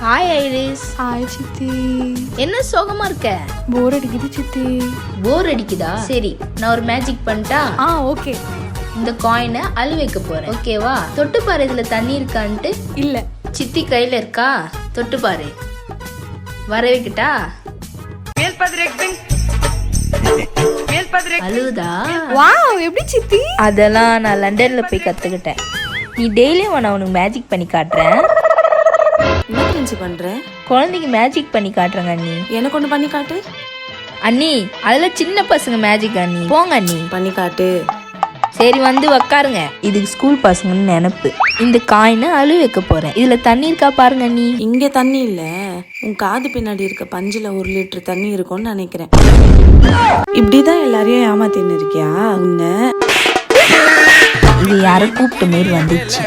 Hi iris. Hi சித்தி. என்ன சோகமா இருக்க? போர் அடிக்குது சித்தி. போர் அடிக்குதா? சரி, நான் ஒரு மேஜிக் பண்ணிட்டா? ஓகே. இந்த காயினை அழு வைக்க போறேன், ஓகேவா? தொட்டு பாரு, இதுல தண்ணி இருக்கான்ட்டு. இல்ல. சித்தி கையில இருக்கா? தொட்டு பாரு. வர வைக்கிட்டா? அழுதா? வாவ், எப்படி சித்தி? அதெல்லாம் நான் லண்டன்ல போய் கத்துக்கிட்டேன். நீ டெய்லியும் நான் உனக்கு மேஜிக் பண்ணி காட்டுறேன். என்ன ஃப்ரெண்ட்ஸ் பண்ற? குழந்தைக்கு மேஜிக் பண்ணி காட்டுறேங்க அண்ணி. எனக்கு ஒன்று பண்ணி காட்டு அண்ணி. அதெல்லாம் சின்ன பசங்க மேஜிக் அண்ணி. போங்க அண்ணி. பண்ணி காட்டு. சரி, வந்து உக்காருங்க. இதுக்கு ஸ்கூல் பசங்கன்னு நினைப்பு. இந்த காயினை அழு வைக்க போறேன். இதுல தண்ணி இருக்கா பாருங்க அண்ணி. இங்க தண்ணி இல்ல, உன் காது பின்னாடி இருக்க பஞ்சுல 1 லிட்டர் தண்ணி இருக்கும்னு நினைக்கிறேன். இப்படிதான் எல்லாரையும் ஏமாத்தின்னு இருக்கியா உன்ன? இது யாரை கூப்பிட்ட மாரி வந்துச்சு.